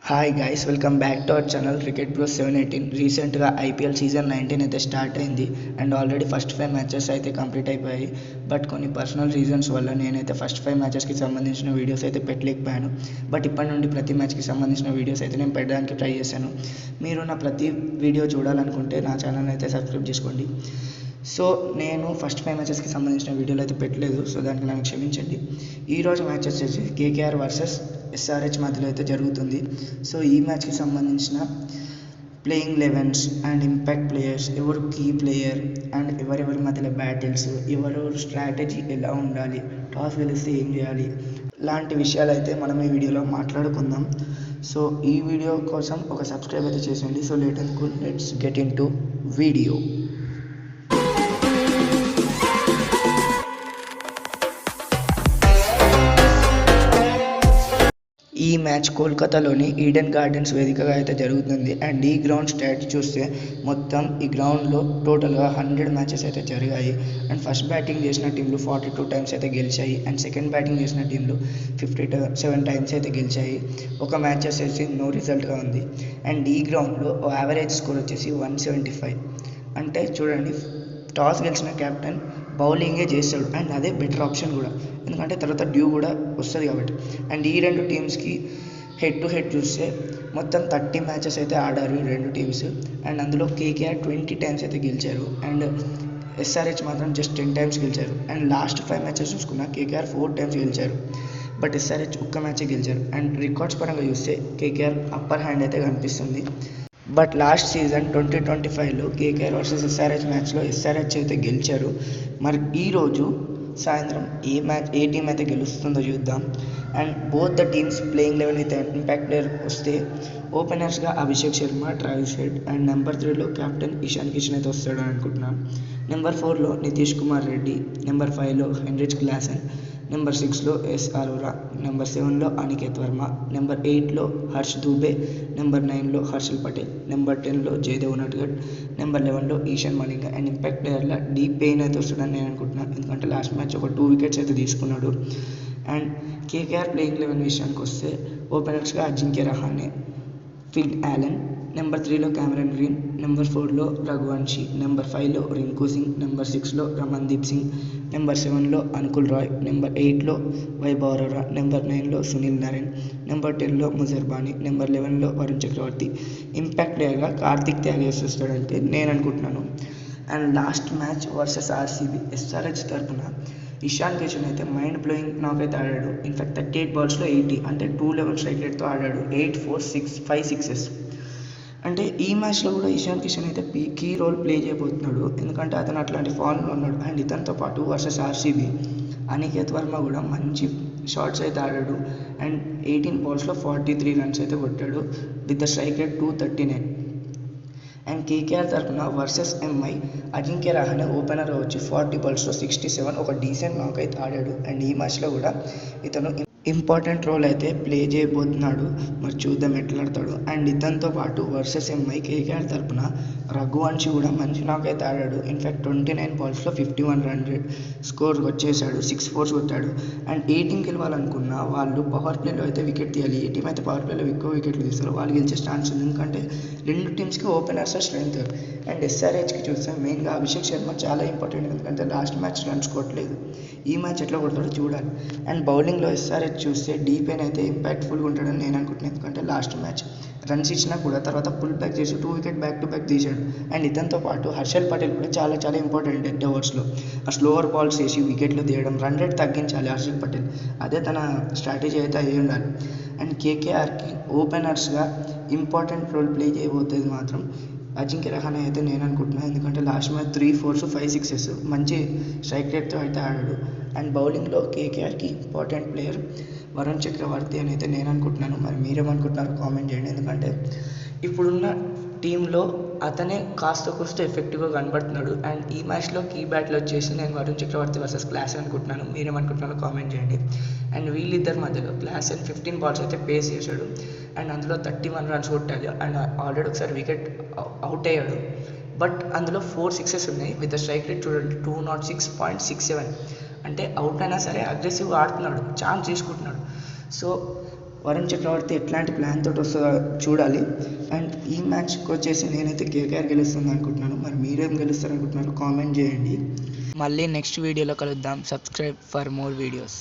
Hi guys, welcome back to our channel cricket bro 718. రీసెంట్గా IPL season 19 అయితే start అయింది and already first 5 matches అయితే complete అయిపోయాయి. But కొన్ని పర్సనల్ రీజన్స్ వల్ల నేనైతే ఫస్ట్ 5 మ్యాచెస్కి సంబంధించిన వీడియోస్ అయితే పెట్టలేకపోయాను. బట్ ఇప్పటి నుండి ప్రతి మ్యాచ్కి సంబంధించిన వీడియోస్ అయితే నేను పెట్టడానికి ట్రై చేశాను. మీరు నా ప్రతి వీడియో చూడాలనుకుంటే నా ఛానల్ అయితే సబ్స్క్రైబ్ చేసుకోండి. సో నేను ఫస్ట్ 5 మ్యాచెస్కి సంబంధించిన వీడియోలు అయితే పెట్టలేదు, సో దానికి నన్ను క్షమించండి. ఈరోజు మ్యాచ్ వచ్చేసి కేకేఆర్ వర్సెస్ ఎస్ఆర్హెచ్ మధ్యలో అయితే జరుగుతుంది. సో ఈ మ్యాచ్కి సంబంధించిన playing 11s and impact players, ఎవరు కీ ప్లేయర్ అండ్ ఎవరెవరి మధ్యలో బ్యాటిల్స్, ఎవరెవరు స్ట్రాటజీ ఎలా ఉండాలి, టాస్ గెలిస్తే ఏం చేయాలి, లాంటి విషయాలు అయితే మనం ఈ వీడియోలో మాట్లాడుకుందాం. సో ఈ వీడియో కోసం ఒక సబ్స్క్రైబ్ అయితే చేసేయండి. So let's get in to video. ఈ మ్యాచ్ కోల్కతాలోని ఈడెన్ గార్డెన్స్ వేదికగా అయితే జరుగుతుంది. అండ్ ఈ గ్రౌండ్ స్టాట్స్ చూస్తే మొత్తం ఈ గ్రౌండ్లో టోటల్గా 100 మ్యాచెస్ అయితే జరిగాయి. అండ్ ఫస్ట్ బ్యాటింగ్ చేసిన టీంలు 42 టైమ్స్ అయితే గెలిచాయి అండ్ సెకండ్ బ్యాటింగ్ చేసిన టీంలు 57 టైమ్స్ అయితే గెలిచాయి. ఒక మ్యాచ్ వచ్చేసి నో రిజల్ట్గా ఉంది. అండ్ ఈ గ్రౌండ్లో యావరేజ్ స్కోర్ వచ్చేసి 175. అంటే చూడండి, టాస్ గెలిచిన కెప్టెన్ బౌలింగే చేస్తాడు అండ్ అదే బెటర్ ఆప్షన్ కూడా, ఎందుకంటే తర్వాత డ్యూ కూడా వస్తుంది కాబట్టి. అండ్ ఈ రెండు టీమ్స్కి హెడ్ టు హెడ్ చూస్తే మొత్తం 30 మ్యాచెస్ అయితే ఆడారు ఈ రెండు టీమ్స్. అండ్ అందులో కేకేఆర్ 20 టైమ్స్ అయితే గెలిచారు అండ్ ఎస్ఆర్హెచ్ మాత్రం జస్ట్ 10 టైమ్స్ గెలిచారు. అండ్ లాస్ట్ 5 మ్యాచెస్ చూసుకున్నా కేకేఆర్ 4 టైమ్స్ గెలిచారు, బట్ ఎస్ఆర్హెచ్ ఒక్క మ్యాచే గెలిచారు. అండ్ రికార్డ్స్ పరంగా చూస్తే కేకేఆర్ అప్పర్ హ్యాండ్ అయితే కనిపిస్తుంది. బట్ లాస్ట్ సీజన్ 2025లో కేకేఆర్ వర్సెస్ ఎస్ఆర్హెచ్ మ్యాచ్లో ఎస్ఆర్హెచ్ అయితే గెలిచారు. మరి ఈరోజు సాయంత్రం ఏ టీం అయితే గెలుస్తుందో చూద్దాం. And both the teams playing 11 with impact player వస్తే ఓపెనర్స్గా Abhishek Sharma, Travis Head and number 3లో కెప్టెన్ ఇషాన్ కిషన్ అయితే వస్తాడని అనుకుంటున్నాను. నెంబర్ 4లో నితీష్ కుమార్ రెడ్డి, నెంబర్ 5లో హెన్రిచ్ క్లాసెన్, నెంబర్ 6లో ఎస్ అరోరా, నెంబర్ 7లో అనికేత్ వర్మ, నెంబర్ 8లో హర్ష్ దూబే, నెంబర్ 9లో హర్షల్ పటేల్, నెంబర్ 10లో జయదేవ్ ఉనడ్కట్, నెంబర్ 11లో ఈశాన్ మలింగ. అండ్ ఇంపాక్ట్ ప్లేయర్లో డీ పెయిన్ అయితే వస్తాడని నేను అనుకుంటున్నాను, ఎందుకంటే లాస్ట్ మ్యాచ్ ఒక 2 వికెట్స్ అయితే తీసుకున్నాడు. అండ్ కేకేఆర్ ప్లేయింగ్ 11 విషయానికి వస్తే ఓపెనర్స్గా Ajinkya Rahane, Phil Allen, number 3లో కెమెరన్ గ్రీన్, నెంబర్ 4లో రఘువంశీ, నెంబర్ 5లో రింకు సింగ్, నెంబర్ 6లో రమన్దీప్ సింగ్, నెంబర్ 7లో అనుకుల్ రాయ్, నెంబర్ 8లో వైభవ్ అరోరా, నెంబర్ 9లో సునీల్ నరేన్, నెంబర్ 10లో ముజర్ బానీ, నెంబర్ 11లో వరుణ్ చక్రవర్తి. ఇంపాక్ట్ ప్లేయర్గా కార్తిక్ త్యాగేస్ వస్తాడంటే నేను అనుకుంటున్నాను. And last match versus RCB SRH తరఫున ఇషాన్ కిషన్ అయితే మైండ్ బ్లోయింగ్ నాక్ అయితే ఆడాడు. ఇన్ఫాక్ట్ 38 బాల్స్లో 80, అంటే 211 స్ట్రైక్ రేట్తో ఆడాడు. 8, 4, 6, 5 సిక్సెస్. అంటే ఈ మ్యాచ్లో కూడా ఇషాన్ కిషన్ అయితే కీ రోల్ ప్లే చేయబోతున్నాడు, ఎందుకంటే అతను అట్లాంటి ఫామ్లో ఉన్నాడు. అండ్ ఇతనితో పాటు వర్సెస్ ఆర్సీబీ అనికేత్ వర్మ కూడా మంచి షాట్స్ అయితే ఆడాడు అండ్ 18 బాల్స్లో 43 రన్స్ అయితే కొట్టాడు with the strike rate 239. And KKR తరఫున వర్సెస్ ఎంఐ అజింక్య రహానే ఓపెనర్గా వచ్చి 40 బాల్స్లో 67 ఒక డీసెంట్ నాక్ అయితే ఆడాడు. అండ్ ఈ మ్యాచ్లో కూడా ఇతను ఇంపార్టెంట్ రోల్ అయితే ప్లే చేయబోతున్నాడు, మరి చూద్దాం ఎట్లా ఆడతాడు. అండ్ ఇతనితో పాటు వర్సెస్ ఎంఐ కేకేఆర్ తరఫున రఘువంశీ కూడా మంచి నాక్ అయితే ఆడాడు. ఇన్ఫాక్ట్ 29 బాల్స్లో 51 రన్ రేట్ స్కోర్ వచ్చేసాడు, 6 ఫోర్స్ కొట్టాడు. అండ్ ఏ టీం గెలవాలనుకున్న వాళ్ళు పవర్ ప్లేలో అయితే వికెట్ తీయాలి. ఏ టీం అయితే పవర్ ప్లేలో ఎక్కువ వికెట్లు తీస్తారో వాళ్ళు గెలిచే ఛాన్స్ ఉంది, ఎందుకంటే రెండు టీమ్స్కి ఓపెనర్స్ స్ట్రెంగ్త్. అండ్ ఎస్ఆర్హెచ్కి చూస్తే మెయిన్గా అభిషేక్ శర్మ చాలా ఇంపార్టెంట్, ఎందుకంటే లాస్ట్ మ్యాచ్ రన్స్ కొట్టలేదు. ఈ మ్యాచ్ ఎట్లా కొడతాడో చూడాలి. అండ్ బౌలింగ్లో ఎస్ఆర్హెచ్ చూస్తే డీ పెయిన్ అయితే ఇంపాక్ట్ఫుల్గా ఉంటాడని నేను అనుకుంటున్నాను, ఎందుకంటే లాస్ట్ మ్యాచ్ రన్స్ ఇచ్చినా కూడా తర్వాత పుల్ బ్యాక్ చేసి 2 వికెట్ బ్యాక్ టు బ్యాక్ తీశాడు. అండ్ ఇతనితో పాటు హర్షల్ పటేల్ కూడా చాలా చాలా ఇంపార్టెంట్ డెడ్ ఓవర్స్లో. ఆ స్లోవర్ బాల్స్ వేసి వికెట్లు తీయడం, రన్ రేట్ తగ్గించాలి హర్షల్ పటేల్, అదే తన స్ట్రాటజీ అయితే అయ్యి ఉండాలి. అండ్ కేకేఆర్కి ఓపెనర్స్గా ఇంపార్టెంట్ రోల్ ప్లే చేయబోతుంది మాత్రం అజింక్య రహానే అయితే నేను అనుకుంటున్నాను, ఎందుకంటే లాస్ట్ మ్యాచ్ 3 4s 5 6s మంచి స్ట్రైక్ రేట్తో అయితే ఆడాడు. అండ్ బౌలింగ్లో కేకేఆర్కి ఇంపార్టెంట్ ప్లేయర్ వరుణ్ చక్రవర్తి అని అయితే నేను అనుకుంటున్నాను. మరి మీరేమనుకుంటున్నారో కామెంట్ చేయండి, ఎందుకంటే ఇప్పుడున్న టీంలో అతనే కాస్త కూస్త ఎఫెక్టివ్గా కనబడుతున్నాడు. అండ్ ఈ మ్యాచ్లో కీ బ్యాట్లు వచ్చేసి నేను వరుణ్ చక్రవర్తి వర్సెస్ క్లాసెన్ అనుకుంటున్నాను. మీరేమనుకుంటున్నారో కామెంట్ చేయండి. అండ్ వీళ్ళిద్దరి మధ్యలో క్లాసెన్ 15 బాల్స్ అయితే పేస్ చేశాడు అండ్ అందులో 31 రన్స్ కొట్టాడు. అండ్ ఆల్రెడీ ఒకసారి వికెట్ అవుట్ అయ్యాడు, బట్ అందులో 4 సిక్సెస్ ఉన్నాయి విత్ స్ట్రైక్ రేట్ చూడండి 206.67. అంటే అవుట్ అయినా సరే అగ్రెసివ్గా ఆడుతున్నాడు, ఛాన్స్ తీసుకుంటున్నాడు. సో వరుణ్ చక్రవర్తి ఎట్లాంటి ప్లాన్ తోటి వస్తుందో చూడాలి. అండ్ ఈ మ్యాచ్కి వచ్చేసి నేనైతే కేకేఆర్ గెలుస్తుంది అనుకుంటున్నాను. మరి మీరేం గెలుస్తారు అనుకుంటున్నారు కామెంట్ చేయండి. మళ్ళీ నెక్స్ట్ వీడియోలో కలుద్దాం. Subscribe for more videos.